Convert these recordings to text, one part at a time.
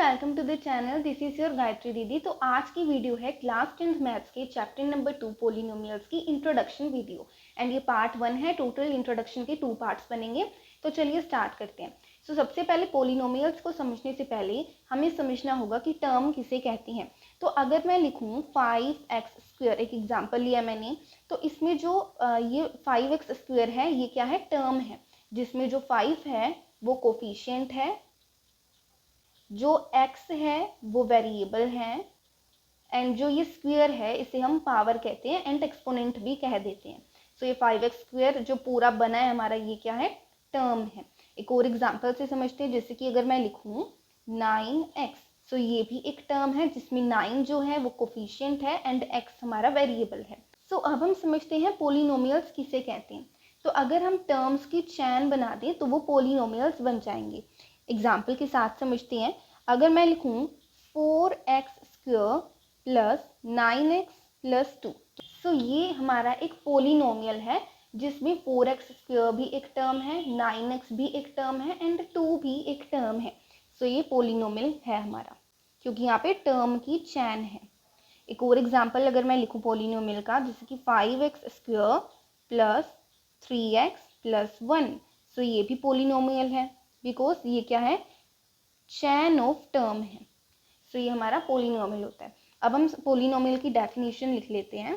Welcome to the channel. This is your Gayatri दीदी। तो आज की वीडियो है क्लास 10th मैथ्स के चैप्टर नंबर 2 पोलिनोमियल्स की इंट्रोडक्शन वीडियो एंड ये पार्ट 1 है। टोटल इंट्रोडक्शन के 2 पार्ट्स बनेंगे। तो चलिए स्टार्ट करते हैं। सबसे पहले पोलिनोमियल्स को समझने से पहले हमें समझना होगा कि टर्म किसे कहते हैं। तो अगर मैं लिखूँ 5x², एक एग्जाम्पल लिया मैंने, तो इसमें जो ये 5x² है ये क्या है, टर्म है, जिसमें जो 5 है वो कोफिशिएंट है, जो x है वो वेरिएबल है, एंड जो ये स्क्वायर है इसे हम पावर कहते हैं एंड एक्सपोनेंट भी कह देते हैं। ये 5x² जो पूरा बना है हमारा, ये क्या है, टर्म है। एक और एग्जांपल से समझते हैं, जैसे कि अगर मैं लिखूं 9x, ये भी एक टर्म है जिसमें 9 जो है वो कोफिशिएंट है एंड x हमारा वेरिएबल है। अब हम समझते हैं पोलिनोमियल्स किसे कहते हैं। तो अगर हम टर्म्स की चैन बना दें तो वो पोलिनोमियल्स बन जाएंगे। एग्जाम्पल के साथ समझते हैं। अगर मैं लिखूं 4x² प्लस 9x + 2, ये हमारा एक पोलिनोमियल है जिसमें 4x² भी एक टर्म है, 9x भी एक टर्म है एंड 2 भी एक टर्म है। ये पोलिनोमियल है हमारा, क्योंकि यहाँ पे टर्म की चैन है। एक और एग्जाम्पल अगर मैं लिखूं पोलिनोमियल का, जैसे कि 5x² प्लस 3x + 1, ये भी पोलिनोमियल है बिकॉज ये क्या है, चैन ऑफ टर्म है। ये हमारा पोलिनोमियल होता है। अब हम पोलिनोमियल की डेफिनेशन लिख लेते हैं।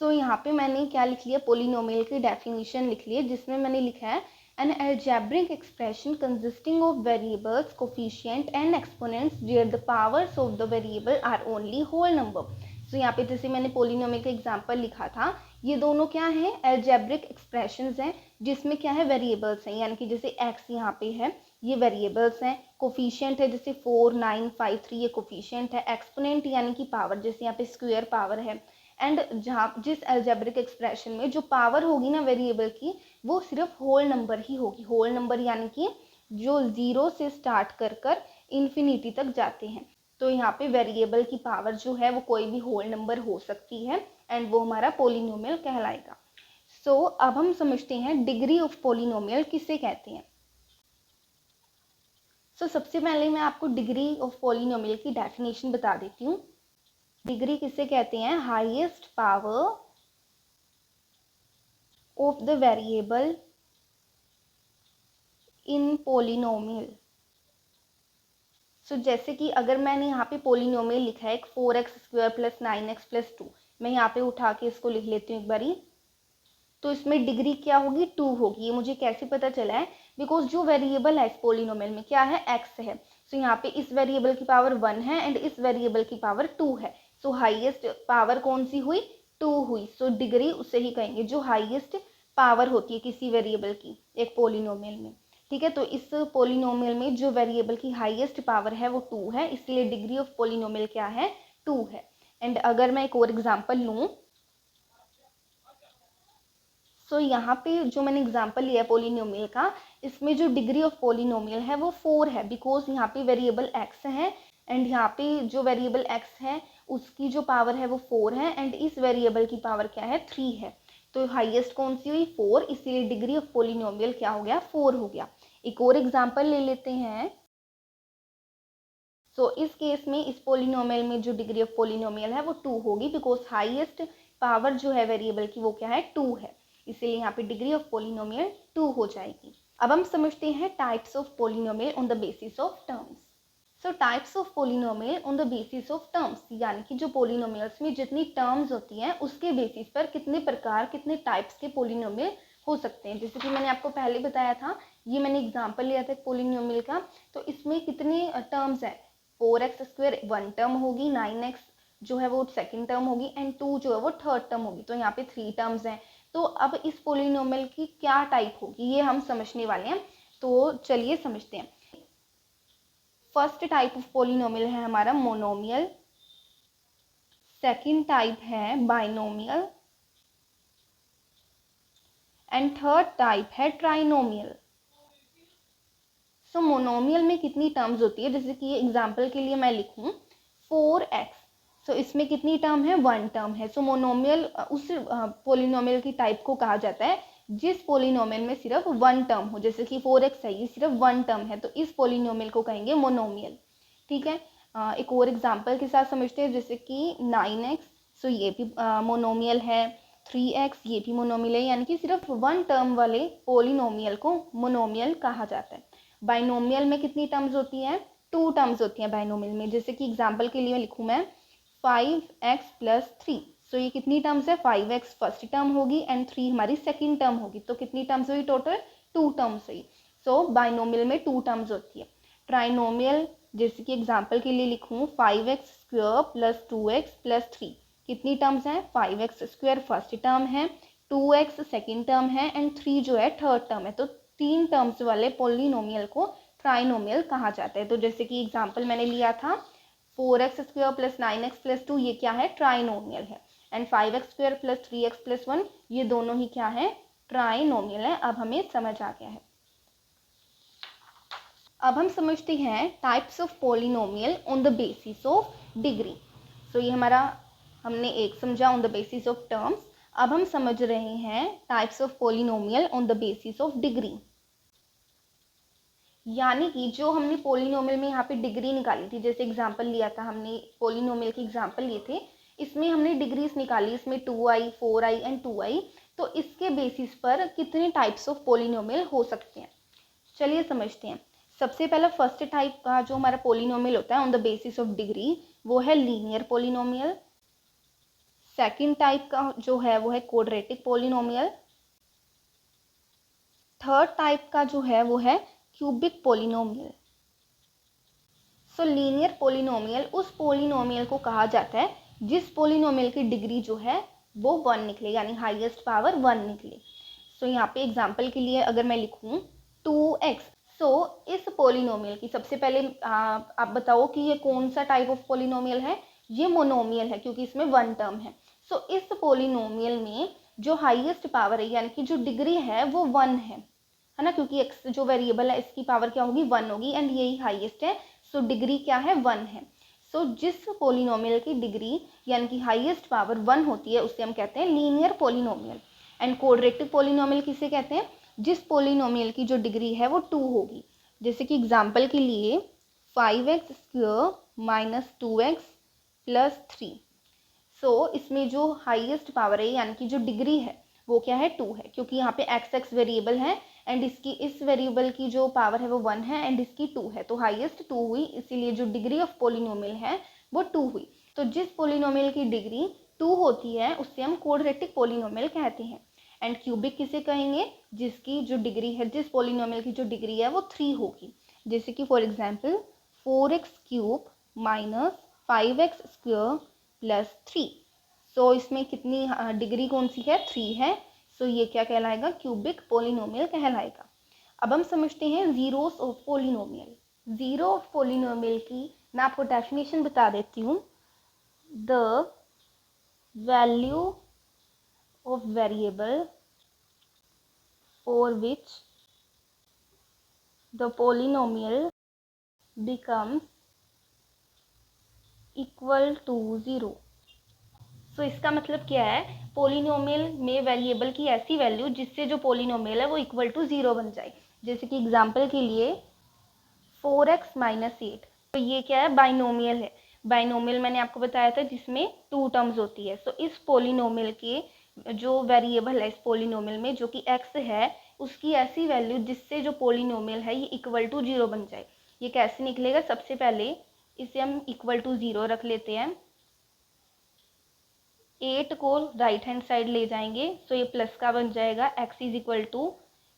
यहाँ पे मैंने क्या लिख लिया, पोलिनोमियल की डेफिनेशन लिख ली है, जिसमें मैंने लिखा है an algebraic expression consisting of variables, coefficient and exponents where the powers of the variable are only whole number. यहाँ पे जैसे मैंने पोलिनोमियल का एग्जांपल लिखा था, ये दोनों क्या है, अलजेब्रिक एक्सप्रेशंस हैं जिसमें क्या है, वेरिएबल्स हैं, यानी कि जैसे x यहाँ पे है ये वेरिएबल्स हैं, कोफिशिएंट है जैसे 4, 9, 5, 3 ये कोफिशिएंट है, एक्सपोनेंट यानी कि पावर, जैसे यहाँ पे स्क्वायर पावर है, एंड जहाँ जिस अलजेब्रिक एक्सप्रेशन में जो पावर होगी ना वेरिएबल की, वो सिर्फ होल नंबर ही होगी। होल नंबर यानी कि जो 0 से स्टार्ट कर कर इन्फिनिटी तक जाते हैं। तो यहाँ पे वेरिएबल की पावर जो है वो कोई भी होल नंबर हो सकती है एंड वो हमारा पोलिनोमियल कहलाएगा। अब हम समझते हैं डिग्री ऑफ पोलिनोमियल किसे कहते हैं। सबसे पहले मैं आपको डिग्री ऑफ पोलिनोमियल की डेफिनेशन बता देती हूँ। डिग्री किसे कहते हैं, highest power of the variable in polynomial. जैसे कि अगर मैंने यहाँ पे पोलिनोमियल लिखा है 4x² प्लस 9x + 2, मैं यहाँ पे उठा के इसको लिख लेती हूँ एक बारी, तो इसमें डिग्री क्या होगी, 2 होगी। ये मुझे कैसे पता चला है, बिकॉज जो वेरिएबल है इस पोलिनोमियल में क्या है, x है। यहाँ पे इस वेरिएबल की पावर 1 है एंड इस वेरिएबल की पावर 2 है। हाईएस्ट पावर कौन सी हुई, 2 हुई। डिग्री उसे ही कहेंगे जो हाईएस्ट पावर होती है किसी वेरिएबल की एक पोलिनोमियल में। ठीक है, तो इस पोलिनोमियल में जो वेरिएबल की हाईएस्ट पावर है वो 2 है, इसलिए डिग्री ऑफ पोलिनोमियल क्या है, 2 है। एंड अगर मैं एक और एग्जांपल लूँ, यहाँ पे जो मैंने एग्जांपल लिया पोलिनोमियल का, इसमें जो डिग्री ऑफ पोलिनोमियल है वो 4 है, बिकॉज यहाँ पे वेरिएबल x है एंड यहाँ पे जो वेरिएबल x है उसकी जो पावर है वो 4 है एंड इस वेरिएबल की पावर क्या है, 3 है। तो हाईएस्ट कौन सी हुई, 4, इसीलिए डिग्री ऑफ पोलिनोमियल क्या हो गया, 4 हो गया। एक और एग्जांपल ले लेते हैं। इस केस में इस पोलिनोमियल में जो डिग्री ऑफ पोलिनोमियल है वो 2 होगी, बिकॉज हाईएस्ट पावर जो है वेरिएबल की वो क्या है, 2 है, इसीलिए यहाँ पे डिग्री ऑफ पोलिनोमियल 2 हो जाएगी। अब हम समझते हैं types of polynomial on the basis of terms. Types of polynomial on the basis of terms, यानी कि जो पोलिनोमियल्स में जितनी टर्म्स होती हैं उसके बेसिस पर कितने प्रकार, कितने टाइप्स के पोलिनोमियल हो सकते हैं। जैसे कि मैंने आपको पहले बताया था, ये मैंने एग्जांपल लिया था पोलिनोमियल का, तो इसमें कितने टर्म्स हैं, 4x² 1 टर्म होगी, 9x जो है वो सेकेंड टर्म होगी एंड 2 जो है वो थर्ड टर्म होगी। तो यहाँ पे 3 टर्म्स हैं। तो अब इस पोलिनोमियल की क्या टाइप होगी ये हम समझने वाले हैं। तो चलिए समझते हैं। फर्स्ट टाइप ऑफ पोलिनोमियल है हमारा मोनोमियल, सेकंड टाइप है बाइनोमियल एंड थर्ड टाइप है ट्राइनोमियल। मोनोमियल में कितनी टर्म्स होती है, जैसे कि एग्जांपल के लिए मैं लिखूं 4x, इसमें कितनी टर्म है, 1 टर्म है। मोनोमियल उस पोलिनोमियल की टाइप को कहा जाता है जिस पोलिनोमियल में सिर्फ वन टर्म हो, जैसे कि 4x है, ये सिर्फ वन टर्म है, तो इस पोलिनोमियल को कहेंगे मोनोमियल। ठीक है, एक और एग्जांपल के साथ समझते हैं, जैसे कि 9x, सो ये भी मोनोमियल है, 3x ये भी मोनोमियल है, यानी कि सिर्फ वन टर्म वाले पोलिनोमियल को मोनोमियल कहा जाता है। बाइनोमियल में कितनी टर्म्स होती हैं? 2 टर्म्स होती हैं बाइनोमियल में। जैसे कि एग्जांपल के लिए लिखूँ मैं 5x + 3, सो ये कितनी टर्म्स है? 5x फर्स्ट टर्म होगी एंड 3 हमारी सेकेंड टर्म होगी, तो कितनी टर्म्स हुई टोटल? 2 टर्म्स हुई। सो बाइनोमियल में 2 टर्म्स होती है। ट्राइनोमियल, जैसे कि एग्जांपल के लिए लिखूँ 5x² + 2x + 3, कितनी टर्म्स हैं? 5x² फर्स्ट टर्म है, 2x सेकेंड टर्म है एंड 3 जो है थर्ड टर्म है, तो 3 टर्म्स वाले पोलिनोमियल को ट्राइनोमियल कहा जाता है। तो जैसे कि एग्जांपल मैंने लिया था 4x² + 9x + 2, ये क्या है? ट्राइनोमियल है। एंड 5x² + 3x + 1, ये दोनों ही क्या है? ट्राइनोमियल है। अब हमें समझ आ गया है। अब हम समझते हैं types of polynomial on the basis of degree. So ये हमारा हमने एक समझा on the basis of terms. अब हम समझ रहे हैं types of polynomial on the basis of degree, यानी कि जो हमने पोलिनोमियल में यहाँ पे डिग्री निकाली थी, जैसे एग्जांपल लिया था हमने, पोलिनोमियल के एग्जांपल लिए थे, इसमें हमने डिग्रीज निकाली, इसमें 2i, 4i एंड 2i, तो इसके बेसिस पर कितने टाइप्स ऑफ पोलिनोमियल हो सकते हैं, चलिए समझते हैं। सबसे पहला फर्स्ट टाइप का जो हमारा पोलिनोमियल होता है on the basis of degree, वो है लीनियर पोलिनोमियल। सेकंड टाइप का जो है वो है क्वाड्रेटिक पोलिनोमियल। थर्ड टाइप का जो है वो है क्यूबिक पोलिनोमियल। सो लीनियर पोलिनोमियल उस पोलिनोमियल को कहा जाता है जिस पोलिनोमियल की डिग्री जो है वो 1 निकले, यानी हाईएस्ट पावर 1 निकले। सो यहाँ पे एग्जांपल के लिए अगर मैं लिखूँ 2x, सो इस पोलिनोमियल की सबसे पहले आप बताओ कि ये कौन सा टाइप ऑफ पोलिनोमियल है? ये मोनोमियल है, क्योंकि इसमें वन टर्म है। सो इस पोलिनोमियल में जो हाईएस्ट पावर है, यानी कि जो डिग्री है वो 1 है ना, क्योंकि x जो वेरिएबल है इसकी पावर क्या होगी? 1 होगी एंड यही हाईएस्ट है, सो डिग्री क्या है? 1 है। सो जिस पोलिनोमियल की डिग्री यानी कि हाईएस्ट पावर 1 होती है उसे हम कहते हैं linear polynomial. And quadratic polynomial किसे कहते हैं? जिस पोलिनोमियल की जो डिग्री है वो 2 होगी। जैसे कि एग्जांपल के लिए 5x² - 2x + 3, सो इसमें जो हाईएस्ट पावर है यानी कि जो डिग्री है वो क्या है? 2 है, क्योंकि यहाँ पे x वेरिएबल है एंड इसकी इस वेरिएबल की जो पावर है वो 1 है एंड इसकी 2 है, तो हाईएस्ट 2 हुई, इसीलिए जो डिग्री ऑफ पोलिनोमियल है वो 2 हुई। तो जिस पोलिनोमियल की डिग्री 2 होती है उससे हम क्वाड्रेटिक पोलिनोमियल कहते हैं। एंड क्यूबिक किसे कहेंगे? जिसकी जो डिग्री है, जिस पोलिनोमियल की जो डिग्री है वो 3 होगी। जैसे कि फॉर एग्जाम्पल 4x³ - 5x² + 3, सो इसमें कितनी डिग्री कौन सी है? 3 है। सो ये क्या कहलाएगा? क्यूबिक पोलिनोमियल कहलाएगा। अब हम समझते हैं zeros of polynomial. Zero of polynomial की मैं आपको डेफिनेशन बता देती हूँ। The value of variable for which the polynomial becomes equal to 0। So इसका मतलब क्या है? पोलिनोमियल में वेरिएबल की ऐसी वैल्यू जिससे जो पोलिनोमियल है वो इक्वल टू 0 बन जाए। जैसे कि एग्जांपल के लिए 4x - 8, तो ये क्या है? बाइनोमियल है। बाइनोमियल मैंने आपको बताया था जिसमें 2 टर्म्स होती है। सो इस पोलिनोमियल के जो वेरिएबल है इस पोलिनोमियल में जो कि x है, उसकी ऐसी वैल्यू जिससे जो पोलिनोमियल है ये इक्वल टू 0 बन जाए। ये कैसे निकलेगा? सबसे पहले इसे हम इक्वल टू 0 रख लेते हैं, 8 को राइट हैंड साइड ले जाएंगे, सो ये प्लस का बन जाएगा, x =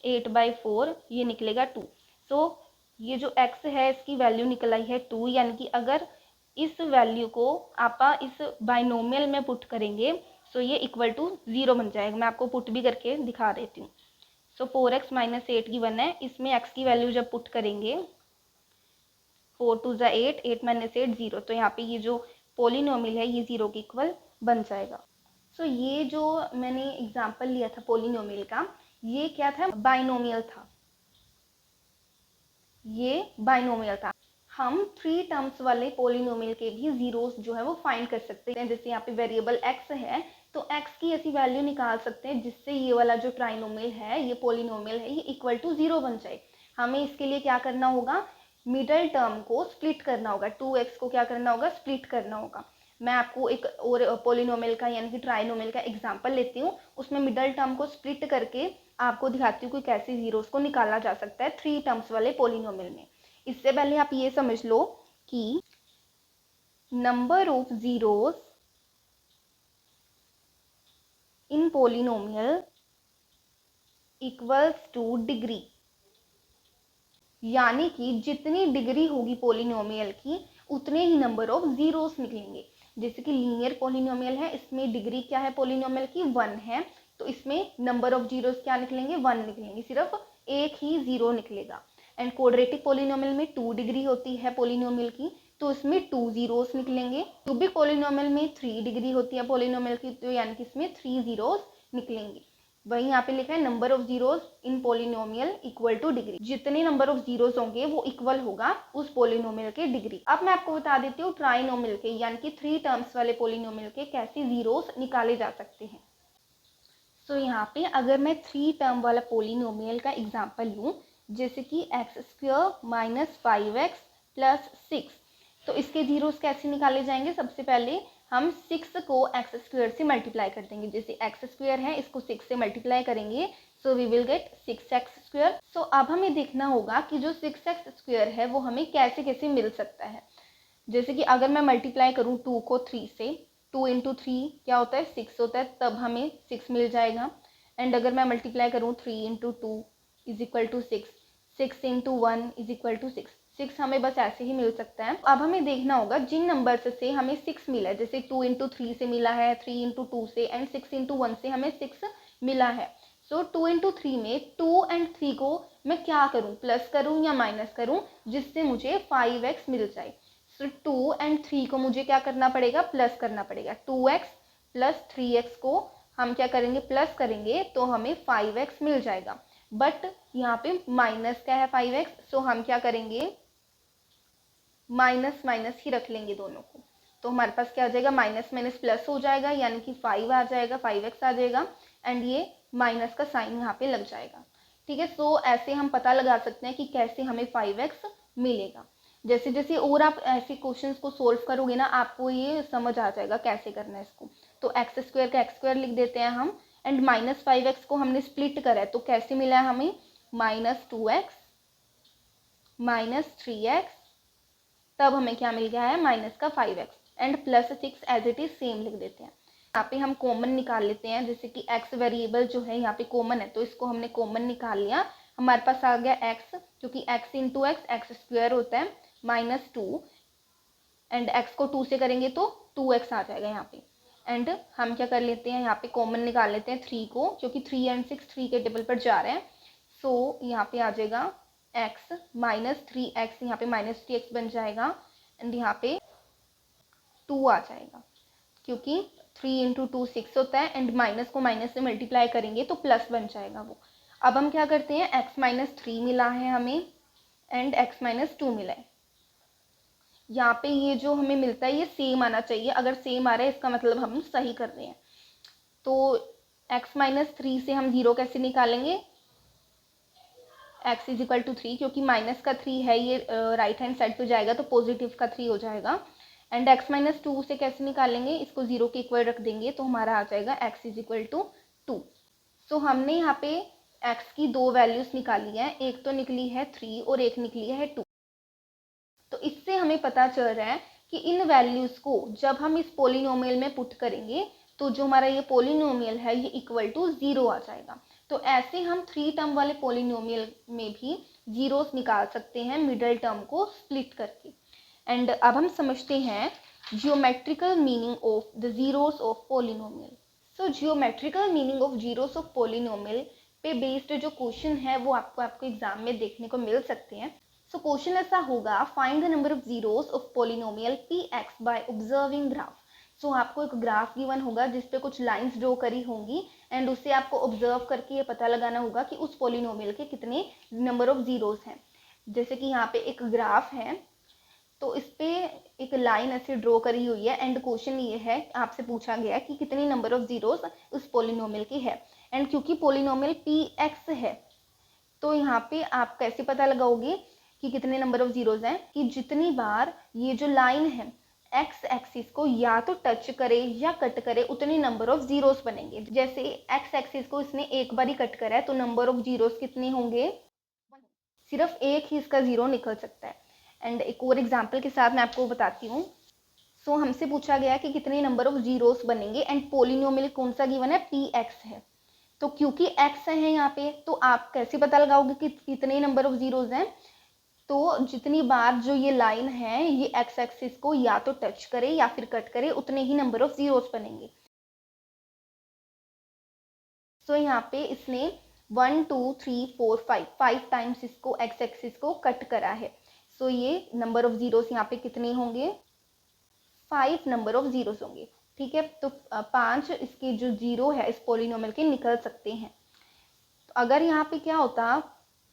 8/4, ये निकलेगा 2। सो ये जो x है इसकी वैल्यू निकल आई है 2, यानी कि अगर इस वैल्यू को आप इस बाइनोमियल में पुट करेंगे सो ये इक्वल टू 0 बन जाएगा। मैं आपको पुट भी करके दिखा देती हूँ। सो 4x - 8 की 1 है, इसमें x की वैल्यू जब पुट करेंगे 4 × 2 = 8, 8 - 8 0, तो यहाँ पे ये जो पोलिनोमियल है ये 0 के इक्वल बन जाएगा। सो ये जो मैंने एग्जांपल लिया था पोलिनोमियल का, ये क्या था? बाइनोमियल था। ये बाइनोमियल था। हम 3 टर्म्स वाले पोलिनोमियल के भी जीरोस जो है वो फाइंड कर सकते हैं। जैसे यहाँ पे वेरिएबल x है, तो x की ऐसी वैल्यू निकाल सकते हैं जिससे ये वाला जो ट्राइनोमियल है, ये पॉलिनोमियल है, ये इक्वल टू 0 बन जाए। हमें इसके लिए क्या करना होगा, मिडल टर्म को स्प्लिट करना होगा, 2x को क्या करना होगा, स्प्लिट करना होगा। मैं आपको एक और पॉलिनोमियल का यानी कि ट्राइनोमियल का एग्जांपल लेती हूँ, उसमें मिडल टर्म को स्प्लिट करके आपको दिखाती हूँ कि कैसे जीरोस को निकाला जा सकता है 3 टर्म्स वाले पॉलिनोमियल में। इससे पहले आप ये समझ लो कि number of zeros in polynomial equals two degree, यानी कि जितनी डिग्री होगी पॉलिनोमियल की उतने ही नंबर ऑफ जीरोस निकलेंगे। जैसे कि लीनियर पॉलिनोमियल है, इसमें डिग्री क्या है पॉलिनोमियल की, 1 है, तो इसमें नंबर ऑफ जीरोस क्या निकलेंगे, 1 निकलेंगे, सिर्फ एक ही जीरो निकलेगा। एंड क्वाड्रेटिक पॉलिनोमियल में 2 डिग्री होती है पॉलिनोमियल की, तो इसमें 2 जीरोस निकलेंगे। क्यूबिक पॉलिनोमियल में 3 डिग्री होती है पॉलिनोमियल की, तो यानी कि इसमें 3 जीरोस निकलेंगे। वही यहाँ पे लिखा है number of zeros in polynomial equal two degree, जितने नंबर ऑफ जीरोस होंगे वो इक्वल होगा उस पॉलिनोमियल के डिग्री। अब मैं आपको बता देती हूँ ट्राइनोमियल के यानी कि 3 टर्म्स वाले पॉलिनोमियल के कैसे जीरोस निकाले जा सकते हैं। सो यहाँ पे अगर मैं 3 टर्म वाला पॉलिनोमियल का एग्जाम्पल लूँ, जैसे कि x² माइनस 5x प्लस 6, तो इसके जीरोस कैसे निकाले जाएंगे। सबसे पहले हम 6 को x² से मल्टीप्लाई कर देंगे, जैसे x² है इसको 6 से मल्टीप्लाई करेंगे, so we will get 6x²। So अब हमें देखना होगा कि जो 6x² है वो हमें कैसे कैसे मिल सकता है। जैसे कि अगर मैं मल्टीप्लाई करूँ 2 को 3 से, 2 इंटू 3 क्या होता है 6 होता है, तब हमें 6 मिल जाएगा। एंड अगर मैं मल्टीप्लाई करूँ 3 into 2 is equal to 6, 6 into 1 is equal to 6, 6 हमें बस ऐसे ही मिल सकता है। अब हमें देखना होगा जिन नंबर से हमें 6 मिला है, जैसे 2 इंटू 3 से मिला है, 3 इंटू 2 से, एंड 6 इंटू 1 से हमें 6 मिला है। सो 2 इंटू 3 में 2 एंड 3 को मैं क्या करूँ, प्लस करूँ या माइनस करूँ, जिससे मुझे 5x मिल जाए। सो 2 एंड 3 को मुझे क्या करना पड़ेगा, प्लस करना पड़ेगा। 2x प्लस 3x को हम क्या करेंगे, प्लस करेंगे, तो हमें 5x मिल जाएगा। बट यहाँ पे माइनस क्या है 5x, सो हम क्या करेंगे, माइनस माइनस ही रख लेंगे दोनों को, तो हमारे पास क्या आ जाएगा, माइनस माइनस प्लस हो जाएगा, यानी कि 5 आ जाएगा, 5x आ जाएगा, एंड ये माइनस का साइन यहाँ पे लग जाएगा। ठीक है, सो ऐसे हम पता लगा सकते हैं कि कैसे हमें 5x मिलेगा। जैसे जैसे और आप ऐसे क्वेश्चंस को सोल्व करोगे ना, आपको ये समझ आ जाएगा कैसे करना है इसको। तो x² का x² लिख देते हैं हम, एंड माइनस 5x को हमने स्प्लिट करा है, तो कैसे मिला है हमें, माइनस 2x माइनस 3x, तब हमें क्या मिल गया है, माइनस का 5x, and plus 6 as it is same लिख देते हैं। यहाँ पे हम कॉमन निकाल लेते हैं, जैसे कि x वेरिएबल जो है यहाँ पे कॉमन है, तो इसको हमने कॉमन निकाल लिया, हमारे पास आ गया x, क्योंकि x इंटू एक्स x² होता है, माइनस 2, एंड x को 2 से करेंगे तो 2x आ जाएगा यहाँ पे। एंड हम क्या कर लेते हैं, यहाँ पे कॉमन निकाल लेते हैं 3 को, क्योंकि 3 एंड 6 3 के टेबल पर जा रहे हैं। सो यहाँ पे आ जाएगा x माइनस 3x, यहाँ पे माइनस 3x बन जाएगा, एंड यहाँ पे 2 आ जाएगा, क्योंकि 3 इंटू 2 6 होता है, एंड माइनस को माइनस से मल्टीप्लाई करेंगे तो प्लस बन जाएगा वो। अब हम क्या करते हैं, x माइनस 3 मिला है हमें, एंड x माइनस 2 मिला है। यहाँ पे ये जो हमें मिलता है ये सेम आना चाहिए, अगर सेम आ रहा है इसका मतलब हम सही कर रहे हैं। तो x माइनस 3 से हम 0 कैसे निकालेंगे, x इज इक्वल टू 3, क्योंकि माइनस का 3 है ये राइट हैंड साइड पे जाएगा, तो पॉजिटिव का 3 हो जाएगा। एंड x माइनस 2 से कैसे निकालेंगे, इसको 0 के इक्वल रख देंगे, तो हमारा आ जाएगा x इज इक्वल टू 2। सो हमने यहाँ पे x की 2 वैल्यूज निकाली है, एक तो निकली है 3 और एक निकली है 2। तो इससे हमें पता चल रहा है कि इन वैल्यूज को जब हम इस पॉलिनोमियल में पुट करेंगे, तो जो हमारा ये पॉलिनोमियल है ये इक्वल टू 0 आ जाएगा। तो ऐसे हम 3 टर्म वाले पॉलिनोमियल में भी जीरोस निकाल सकते हैं मिडल टर्म को स्प्लिट करके। एंड अब हम समझते हैं geometrical meaning of the zeros of polynomial. So geometrical meaning of zeros of polynomial पे बेस्ड जो क्वेश्चन है वो आपको एग्जाम में देखने को मिल सकते हैं। सो क्वेश्चन ऐसा होगा, find the number of zeros of polynomial px by observing graph. So आपको एक ग्राफ गिवन होगा जिसपे कुछ लाइंस ड्रॉ करी होंगी, एंड उससे आपको ऑब्जर्व करके ये पता लगाना होगा कि उस पॉलिनोमियल के कितने नंबर ऑफ जीरोस हैं। जैसे कि यहाँ पे एक ग्राफ है, तो इस पे एक लाइन ऐसे ड्रॉ करी हुई है एंड क्वेश्चन ये है, आपसे पूछा गया कि कितनी नंबर ऑफ जीरोस उस पोलिनोमियल की है। एंड क्योंकि पोलिनोमियल पी एक्स है तो यहाँ पे आप कैसे पता लगाओगे कि कितने नंबर ऑफ जीरोज हैं, कि जितनी बार ये जो लाइन है एक्स एक्सिस को या तो टच करे या कट करे उतनी नंबर ऑफ जीरोस बनेंगे। जैसे एक्स एक्सिस को इसने एक बार ही कट करा है तो नंबर ऑफ जीरोस कितने होंगे, सिर्फ एक ही इसका जीरो निकल सकता है। एंड एक और एग्जाम्पल के साथ मैं आपको बताती हूँ। सो हमसे पूछा गया कि कितने नंबर ऑफ जीरोस बनेंगे एंड पोलिनोमियल कौन सा गिवन है, पी एक्स है। तो क्योंकि एक्स है यहाँ पे तो आप कैसे पता लगाओगे कि कितने नंबर ऑफ जीरोस हैं, तो जितनी बार जो ये लाइन है ये एक्स एक्सिस को या तो टच करे या फिर कट करे उतने ही नंबर ऑफ जीरोस बनेंगे। सो यहाँ पे इसने 1 2 3 4 5 टाइम्स इसको एक्स एक्सिस को कट करा है। सो ये नंबर ऑफ जीरोस यहाँ पे कितने होंगे, 5 नंबर ऑफ जीरोस होंगे। ठीक है, तो 5 इसके जो जीरो है इस पोलिनोमियल के निकल सकते हैं। तो अगर यहाँ पे क्या होता,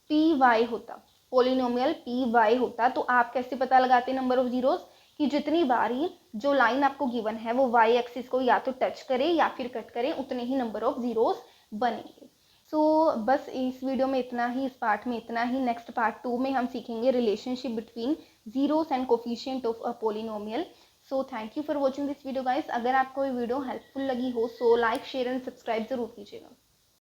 पी वाई होता, पोलिनोमियल पी वाई होता, तो आप कैसे पता लगाते नंबर ऑफ जीरोस, कि जितनी बारी जो लाइन आपको गिवन है वो वाई एक्सिस को या तो टच करे या फिर कट करे उतने ही नंबर ऑफ जीरोस बनेंगे। सो बस इस वीडियो में इतना ही, इस पार्ट में इतना ही। नेक्स्ट पार्ट 2 में हम सीखेंगे relationship between zeros and coefficient of a polynomial. So thank you for watching this video guys. अगर आपको ये वीडियो हेल्पफुल लगी हो so like share and subscribe जरूर कीजिएगा।